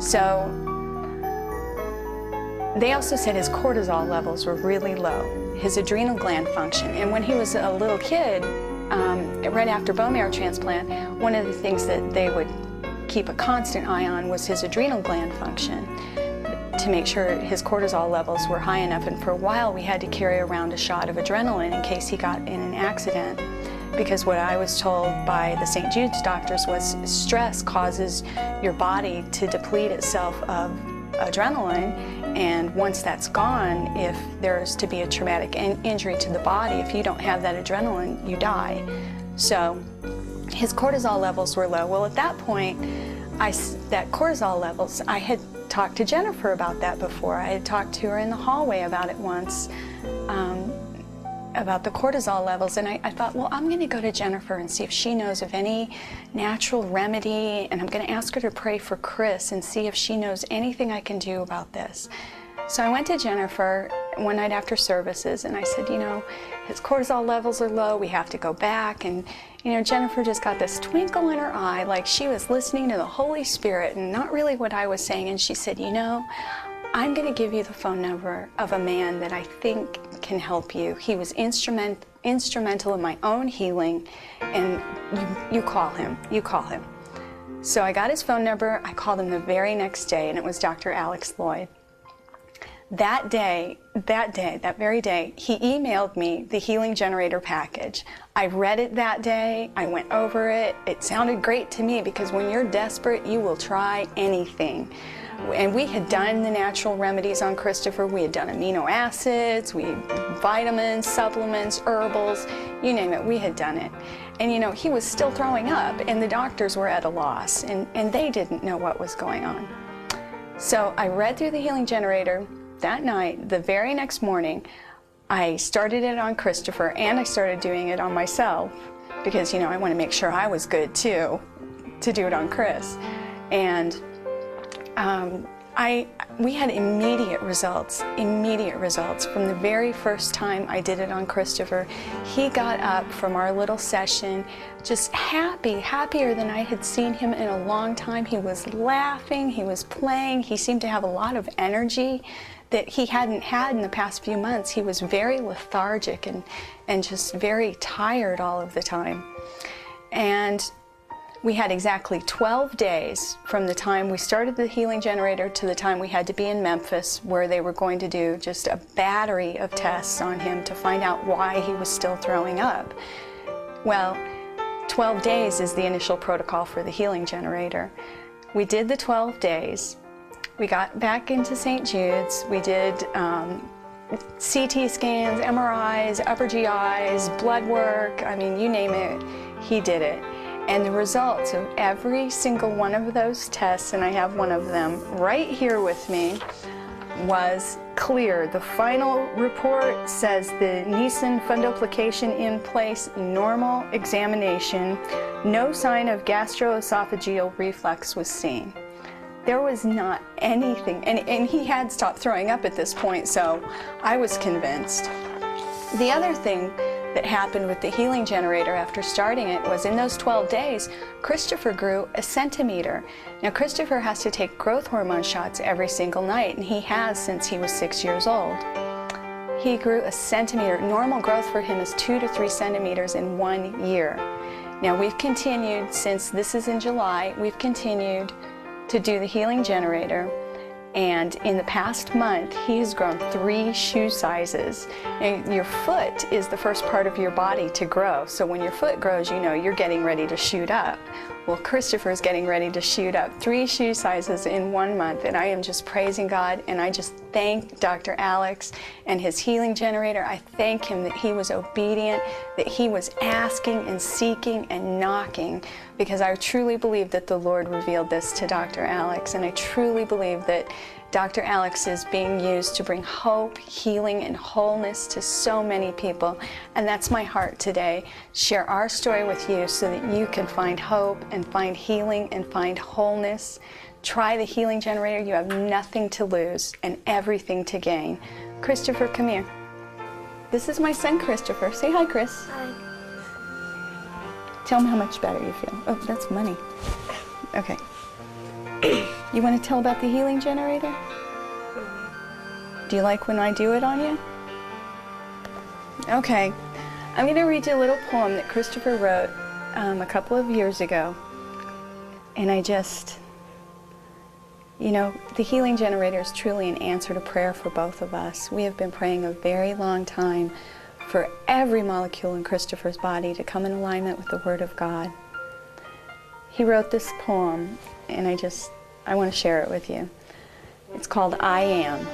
So they also said his cortisol levels were really low, his adrenal gland function. And when he was a little kid, right after bone marrow transplant, one of the things that they would keep a constant eye on was his adrenal gland function to make sure his cortisol levels were high enough. And for a while, we had to carry around a shot of adrenaline in case he got in an accident. Because what I was told by the St. Jude's doctors was stress causes your body to deplete itself of adrenaline, and once that's gone, if there's to be a traumatic injury to the body, if you don't have that adrenaline, you die. So his cortisol levels were low. Well, at that point, that cortisol levels, I had talked to Jennifer about that before. I had talked to her in the hallway about it once, about the cortisol levels, and I thought, well, I'm going to go to Jennifer and see if she knows of any natural remedy, and I'm going to ask her to pray for Chris and see if she knows anything I can do about this. So I went to Jennifer one night after services, and I said, you know, his cortisol levels are low, we have to go back. And you know, Jennifer just got this twinkle in her eye, like she was listening to the Holy Spirit and not really what I was saying. And she said, you know, I'm going to give you the phone number of a man that I think can help you. He was instrumental in my own healing, and you call him. So I got his phone number. I called him the very next day, and it was Dr. Alex Lloyd. That very day, he emailed me the Healing Generator package. I read it that day. I went over it. It sounded great to me because when you're desperate, you will try anything. And we had done the natural remedies on Christopher. We had done amino acids, vitamins, supplements, herbals, you name it, we had done it. And you know, he was still throwing up, and the doctors were at a loss, and they didn't know what was going on. So I read through the Healing Generator that night. The very next morning, I started it on Christopher, and I started doing it on myself because, you know, I want to make sure I was good too to do it on Chris. And we had immediate results from the very first time I did it on Christopher. He got up from our little session just happier than I had seen him in a long time. He was laughing, he was playing, he seemed to have a lot of energy that he hadn't had in the past few months. He was very lethargic and just very tired all of the time. And we had exactly 12 days from the time we started the Healing Generator to the time we had to be in Memphis, where they were going to do just a battery of tests on him to find out why he was still throwing up. Well, 12 days is the initial protocol for the Healing Generator. We did the 12 days. We got back into St. Jude's. We did CT scans, MRIs, upper GIs, blood work, I mean, you name it, he did it. And the results of every single one of those tests, and I have one of them right here with me, was clear. The final report says the Nissen fundoplication in place, normal examination, no sign of gastroesophageal reflux was seen. There was not anything, and he had stopped throwing up at this point, so I was convinced. The other thing that happened with the Healing Generator after starting it was in those 12 days, Christopher grew 1 centimeter. Now Christopher has to take growth hormone shots every single night, and he has since he was 6 years old. He grew 1 centimeter. Normal growth for him is 2 to 3 centimeters in 1 year. Now we've continued, since this is in July, we've continued to do the Healing Generator. And in the past month, he has grown 3 shoe sizes. And your foot is the first part of your body to grow. So when your foot grows, you know you're getting ready to shoot up. Well, Christopher's getting ready to shoot up 3 shoe sizes in 1 month. And I am just praising God. And I just thank Dr. Alex and his Healing Generator. I thank him that he was obedient, that he was asking and seeking and knocking, because I truly believe that the Lord revealed this to Dr. Alex, and I truly believe that Dr. Alex is being used to bring hope, healing, and wholeness to so many people. And that's my heart today. Share our story with you so that you can find hope and find healing and find wholeness. Try the Healing Generator. You have nothing to lose and everything to gain. Christopher, come here. This is my son, Christopher. Say hi, Chris. Hi. Tell him how much better you feel. Oh, that's money. Okay. You want to tell about the Healing Generator? Do you like when I do it on you? Okay. I'm going to read you a little poem that Christopher wrote a couple of years ago. And I just, you know, the Healing Generator is truly an answer to prayer for both of us. We have been praying a very long time for every molecule in Christopher's body to come in alignment with the Word of God. He wrote this poem, and I want to share it with you. It's called I Am.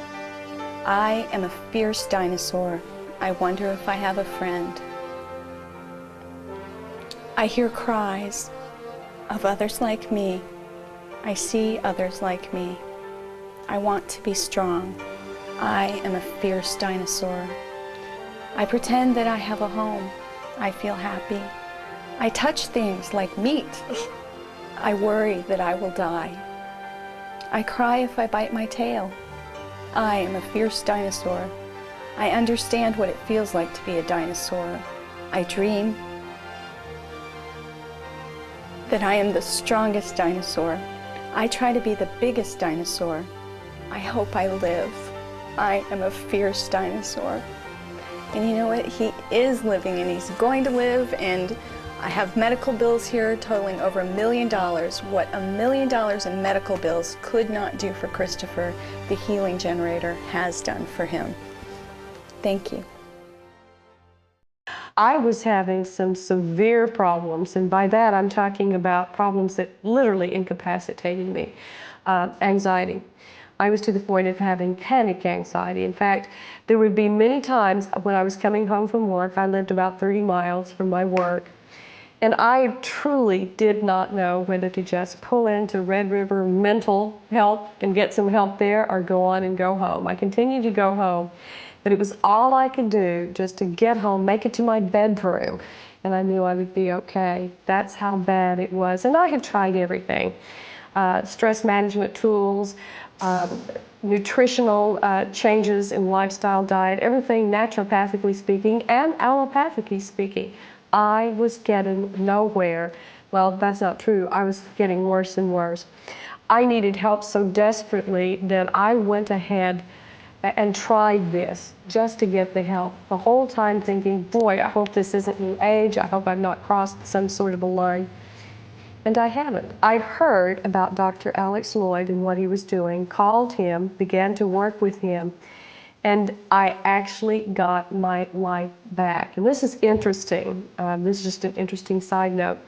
I am a fierce dinosaur. I wonder if I have a friend. I hear cries of others like me. I see others like me. I want to be strong. I am a fierce dinosaur. I pretend that I have a home. I feel happy. I touch things like meat. I worry that I will die. I cry if I bite my tail. I am a fierce dinosaur. I understand what it feels like to be a dinosaur. I dream that I am the strongest dinosaur. I try to be the biggest dinosaur. I hope I live. I am a fierce dinosaur. And you know what? He is living, and he's going to live, and I have medical bills here totaling over $1 million. What $1 million in medical bills could not do for Christopher, the Healing Generator has done for him. Thank you. I was having some severe problems, and by that I'm talking about problems that literally incapacitated me. Anxiety. I was to the point of having panic anxiety. In fact, there would be many times when I was coming home from work. I lived about 30 miles from my work, And I truly did not know whether to just pull into Red River Mental Health and get some help there or go on and go home. I continued to go home, but it was all I could do just to get home, make it to my bedroom, and I knew I would be okay. That's how bad it was. And I had tried everything. Stress management tools, nutritional changes in lifestyle, diet, everything naturopathically speaking and allopathically speaking. I was getting nowhere. Well, that's not true. I was getting worse and worse. I needed help so desperately that I went ahead and tried this just to get the help. The whole time thinking, boy, I hope this isn't new age. I hope I've not crossed some sort of a line. And I haven't. I heard about Dr. Alex Lloyd and what he was doing, called him, began to work with him, and I actually got my life back. And this is interesting. This is just an interesting side note.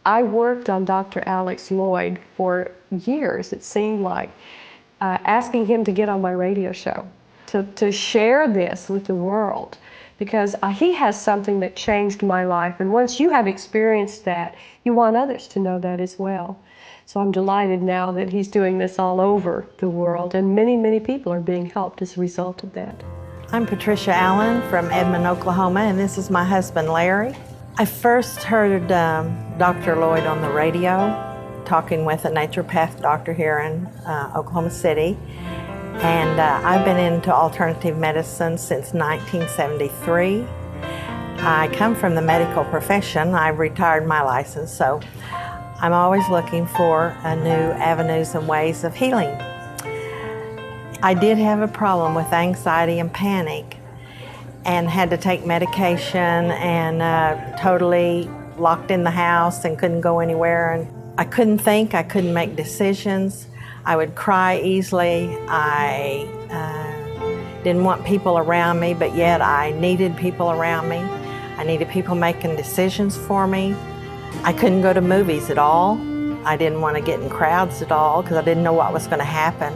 I worked on Dr. Alex Lloyd for years, it seemed like, asking him to get on my radio show, to share this with the world, because he has something that changed my life. And once you have experienced that, you want others to know that as well. So I'm delighted now that he's doing this all over the world, and many, many people are being helped as a result of that. I'm Patricia Allen from Edmond, Oklahoma, and this is my husband, Larry. I first heard Dr. Lloyd on the radio, talking with a naturopath doctor here in Oklahoma City. And I've been into alternative medicine since 1973. I come from the medical profession. I retired my license, so I'm always looking for new avenues and ways of healing. I did have a problem with anxiety and panic and had to take medication and totally locked in the house and couldn't go anywhere. And I couldn't think, I couldn't make decisions. I would cry easily. I didn't want people around me, but yet I needed people around me. I needed people making decisions for me. I couldn't go to movies at all. I didn't want to get in crowds at all because I didn't know what was going to happen.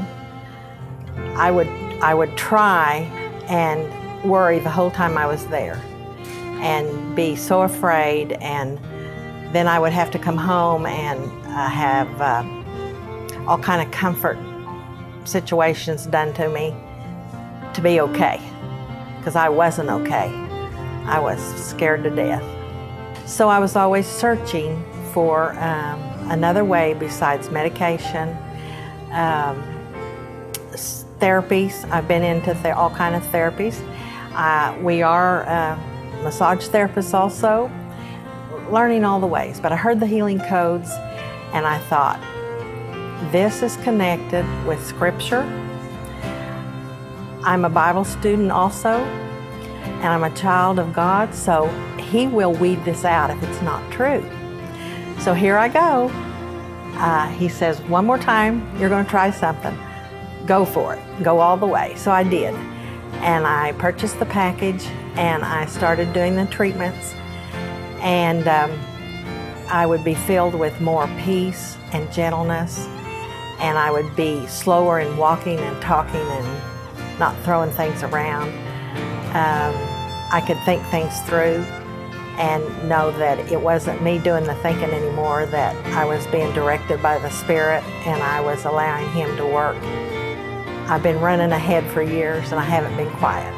I would try and worry the whole time I was there and be so afraid, and then I would have to come home and have all kind of comfort situations done to me to be okay, because I wasn't okay. I was scared to death. So I was always searching for another way besides medication. Therapies, I've been into all kind of therapies. We are massage therapists also, learning all the ways. But I heard the healing codes and I thought, this is connected with Scripture. I'm a Bible student also, and I'm a child of God, so He will weed this out if it's not true. So here I go. He says, one more time, you're going to try something. Go for it. Go all the way. So I did. And I purchased the package, and I started doing the treatments. And I would be filled with more peace and gentleness. And I would be slower in walking and talking and not throwing things around. I could think things through and know that it wasn't me doing the thinking anymore, that I was being directed by the Spirit and I was allowing Him to work. I've been running ahead for years and I haven't been quiet.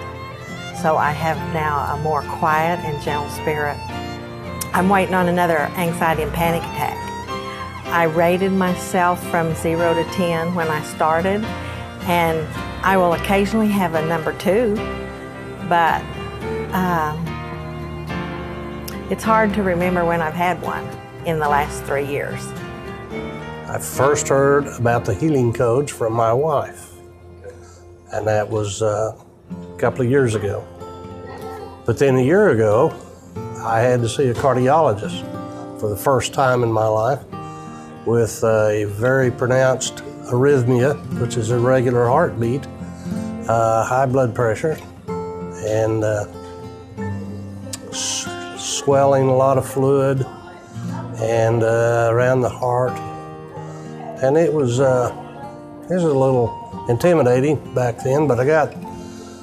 So I have now a more quiet and gentle spirit. I'm waiting on another anxiety and panic attack. I rated myself from 0 to 10 when I started, and I will occasionally have a number 2, but it's hard to remember when I've had one in the last 3 years. I first heard about the healing codes from my wife, and that was a couple of years ago. But then a year ago, I had to see a cardiologist for the first time in my life with a very pronounced arrhythmia, which is irregular heartbeat, high blood pressure, and swelling, a lot of fluid, and around the heart. And it was a little intimidating back then, but I got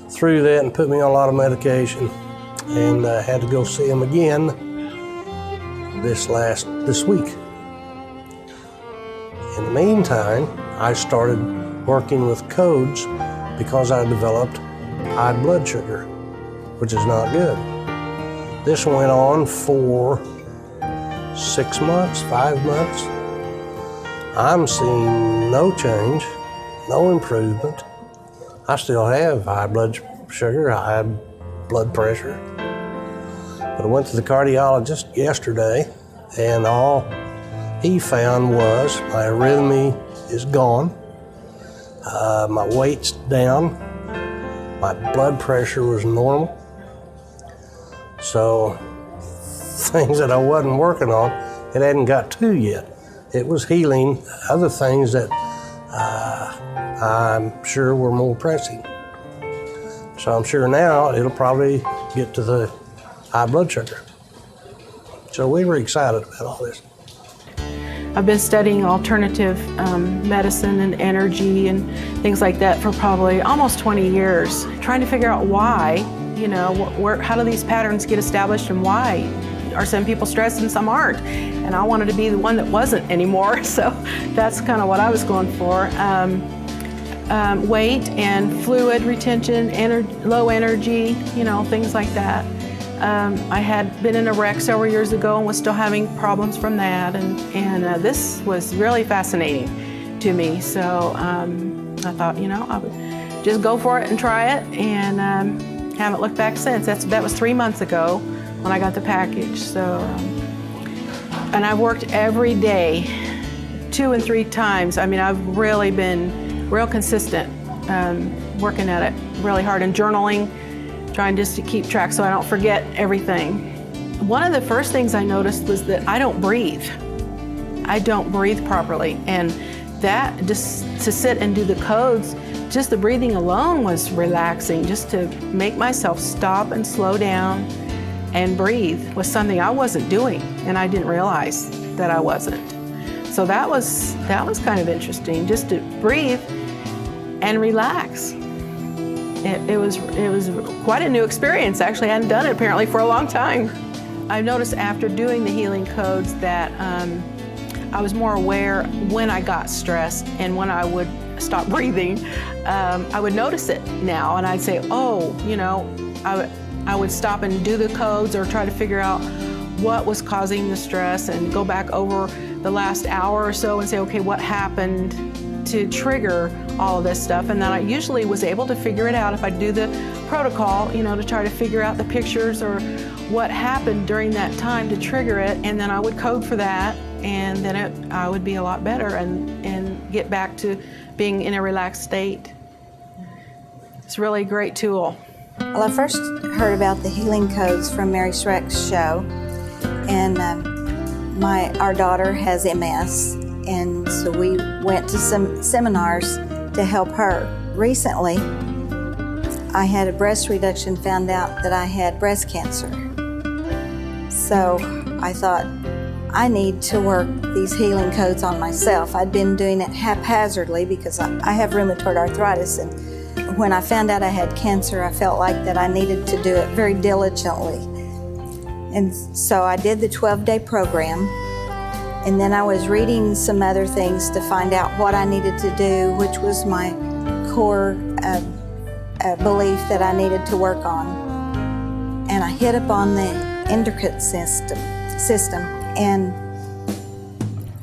through that and put me on a lot of medication, and had to go see him again this week. In the meantime, I started working with codes because I developed high blood sugar, which is not good. This went on for 6 months, 5 months. I'm seeing no change, no improvement. I still have high blood sugar, high blood pressure. But I went to the cardiologist yesterday, and all he found was my arrhythmia is gone, my weight's down, my blood pressure was normal. So things that I wasn't working on, it hadn't got to yet. It was healing other things that I'm sure were more pressing. So I'm sure now it'll probably get to the high blood sugar. So we were excited about all this. I've been studying alternative medicine and energy and things like that for probably almost 20 years, trying to figure out why, you know, how do these patterns get established and why are some people stressed and some aren't? And I wanted to be the one that wasn't anymore, so that's kind of what I was going for. Weight and fluid retention, low energy, you know, things like that. I had been in a wreck several years ago and was still having problems from that, and this was really fascinating to me. So I thought, you know, I would just go for it and try it, and haven't looked back since. That was 3 months ago when I got the package. So, and I've worked every day, 2 and 3 times. I mean, I've really been real consistent, working at it really hard and journaling, trying just to keep track so I don't forget everything. One of the first things I noticed was that I don't breathe. I don't breathe properly, and that, just to sit and do the codes, just the breathing alone was relaxing. Just to make myself stop and slow down and breathe was something I wasn't doing, and I didn't realize that I wasn't. So that was kind of interesting, just to breathe and relax. It was quite a new experience. Actually, I hadn't done it apparently for a long time. I've noticed after doing the healing codes that I was more aware when I got stressed and when I would stop breathing. I would notice it now, and I'd say, oh, you know, I would stop and do the codes or try to figure out what was causing the stress and go back over the last hour or so and say, okay, what happened to trigger all of this stuff? And then I usually was able to figure it out if I do the protocol, you know, to try to figure out the pictures or what happened during that time to trigger it, and then I would code for that, and then I would be a lot better and get back to being in a relaxed state. It's really a great tool. Well, I first heard about the healing codes from Mary Schreck's show, and our daughter has MS, and so we went to some seminars to help her. Recently, I had a breast reduction, found out that I had breast cancer. So I thought, I need to work these healing codes on myself. I'd been doing it haphazardly because I have rheumatoid arthritis, and when I found out I had cancer, I felt like that I needed to do it very diligently. And so I did the 12-day program, and then I was reading some other things to find out what I needed to do, which was my core belief that I needed to work on. And I hit upon the endocrine system. And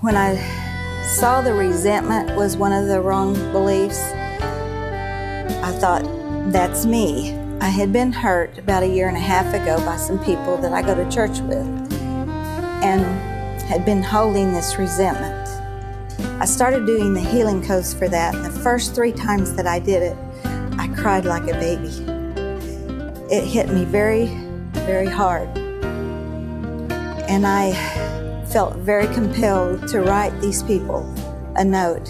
when I saw the resentment was one of the wrong beliefs, I thought, that's me. I had been hurt about 1.5 years ago by some people that I go to church with, and had been holding this resentment. I started doing the healing codes for that, and the first 3 times that I did it, I cried like a baby. It hit me very, very hard. And I felt very compelled to write these people a note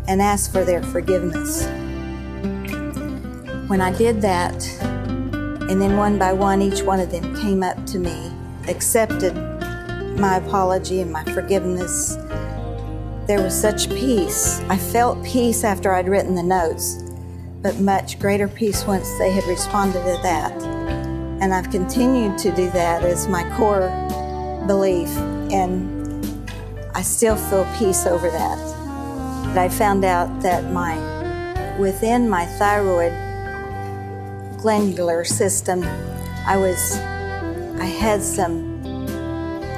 and ask for their forgiveness. When I did that, and then one by one, each one of them came up to me, accepted my apology and my forgiveness, there was such peace. I felt peace after I'd written the notes, but much greater peace once they had responded to that. And I've continued to do that as my core belief and I still feel peace over that. But I found out that within my thyroid glandular system, I had some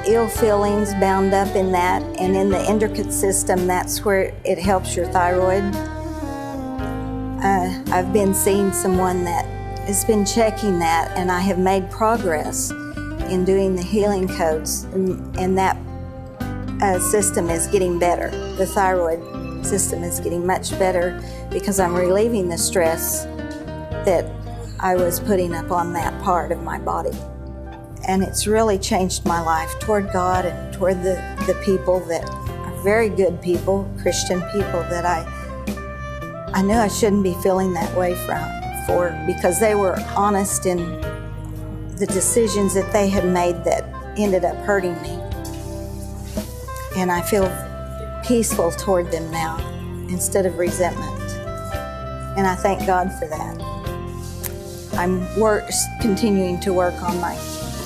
ill feelings bound up in that, and in the endocrine system, that's where it helps your thyroid. I've been seeing someone that has been checking that, and I have made progress in doing the healing codes, and that system is getting better. The thyroid system is getting much better because I'm relieving the stress that I was putting up on that part of my body. And it's really changed my life toward God and toward the people that are very good people, Christian people that I knew I shouldn't be feeling that way for because they were honest in the decisions that they had made that ended up hurting me. And I feel peaceful toward them now instead of resentment. And I thank God for that. I'm continuing to work on my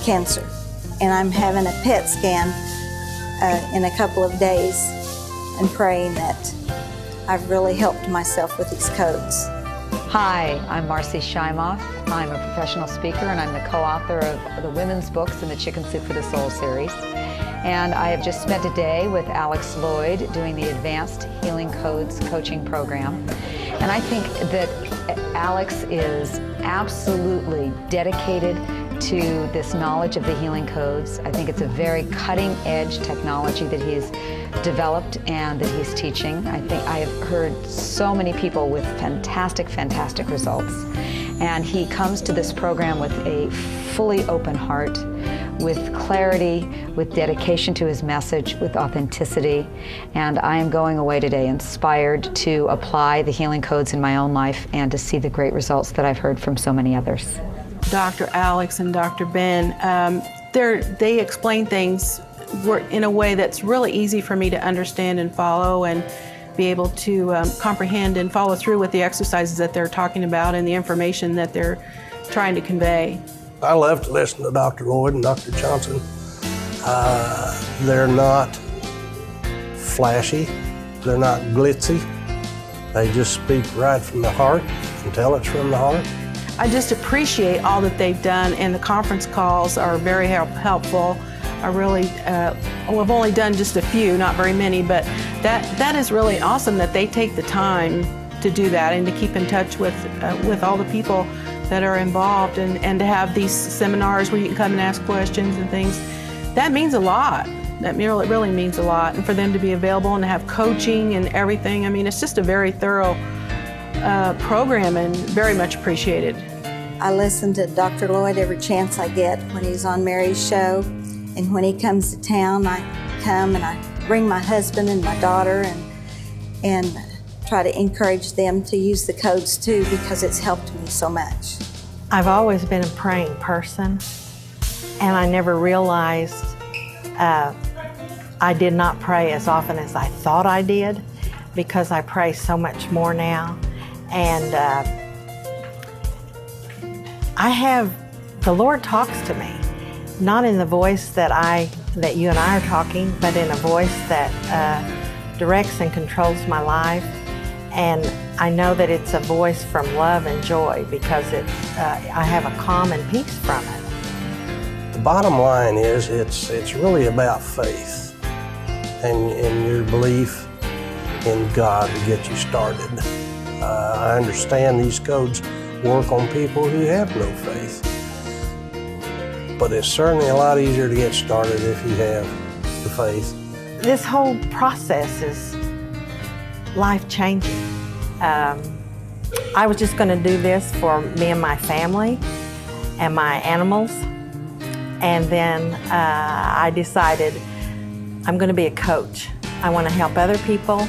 cancer, and I'm having a PET scan in a couple of days and praying that I've really helped myself with these codes. Hi, I'm Marcy Scheimoff. I'm a professional speaker, and I'm the co-author of the women's books in the Chicken Soup for the Soul series. And I have just spent a day with Alex Lloyd doing the Advanced Healing Codes coaching program. And I think that Alex is absolutely dedicated to this knowledge of the healing codes. I think it's a very cutting-edge technology that he's developed and that he's teaching. I think I have heard so many people with fantastic, fantastic results. And he comes to this program with a fully open heart, with clarity, with dedication to his message, with authenticity. And I am going away today inspired to apply the healing codes in my own life and to see the great results that I've heard from so many others. Dr. Alex and Dr. Ben, they explain things in a way that's really easy for me to understand and follow and be able to comprehend and follow through with the exercises that they're talking about and the information that they're trying to convey. I love to listen to Dr. Lloyd and Dr. Johnson. They're not flashy, they're not glitzy. They just speak right from the heart and tell it's from the heart. I just appreciate all that they've done, and the conference calls are very helpful. I really, I've only done just a few, not very many, but that is really awesome that they take the time to do that and to keep in touch with all the people that are involved, and to have these seminars where you can come and ask questions and things. That means a lot. That really means a lot. And for them to be available and to have coaching and everything, I mean, it's just a very thorough program and very much appreciated. I listen to Dr. Lloyd every chance I get when he's on Mary's show. And when he comes to town, I come and I bring my husband and my daughter and try to encourage them to use the codes too, because it's helped me so much. I've always been a praying person, and I never realized I did not pray as often as I thought I did, because I pray so much more now. And the Lord talks to me, not in the voice that you and I are talking, but in a voice that directs and controls my life. And I know that it's a voice from love and joy, because I have a calm and peace from it. The bottom line is it's really about faith and your belief in God to get you started. I understand these codes work on people who have no faith, but it's certainly a lot easier to get started if you have the faith. This whole process is life-changing. I was just going to do this for me and my family and my animals, and then I decided I'm going to be a coach. I want to help other people,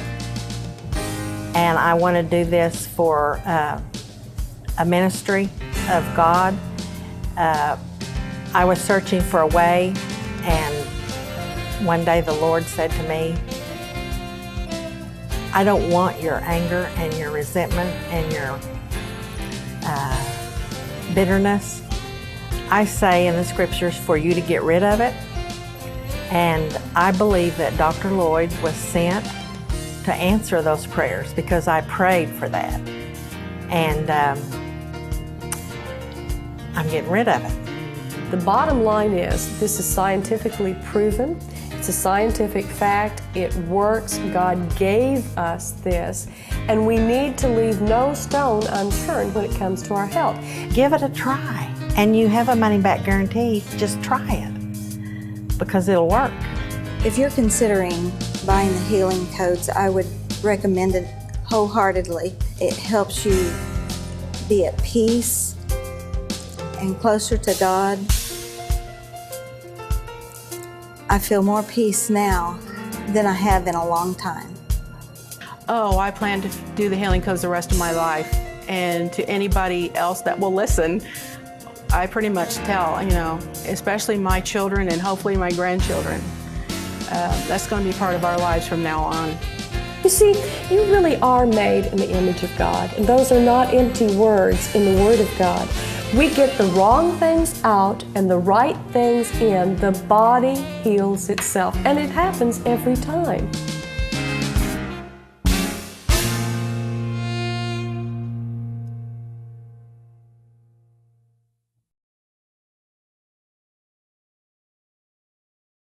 and I want to do this for a ministry of God. I was searching for a way, and one day the Lord said to me, I don't want your anger and your resentment and your bitterness. I say in the scriptures for you to get rid of it, and I believe that Dr. Lloyd was sent to answer those prayers because I prayed for that. And I'm getting rid of it. The bottom line is, this is scientifically proven. It's a scientific fact. It works. God gave us this, and we need to leave no stone unturned when it comes to our health. Give it a try, and you have a money-back guarantee. Just try it because it'll work. If you're considering buying the healing codes, I would recommend it wholeheartedly. It helps you be at peace and closer to God. I feel more peace now than I have in a long time. Oh, I plan to do the healing codes the rest of my life. And to anybody else that will listen, I pretty much tell, especially my children and hopefully my grandchildren. That's going to be part of our lives from now on. You see, you really are made in the image of God, and those are not empty words in the Word of God. We get the wrong things out and the right things in, the body heals itself, and it happens every time.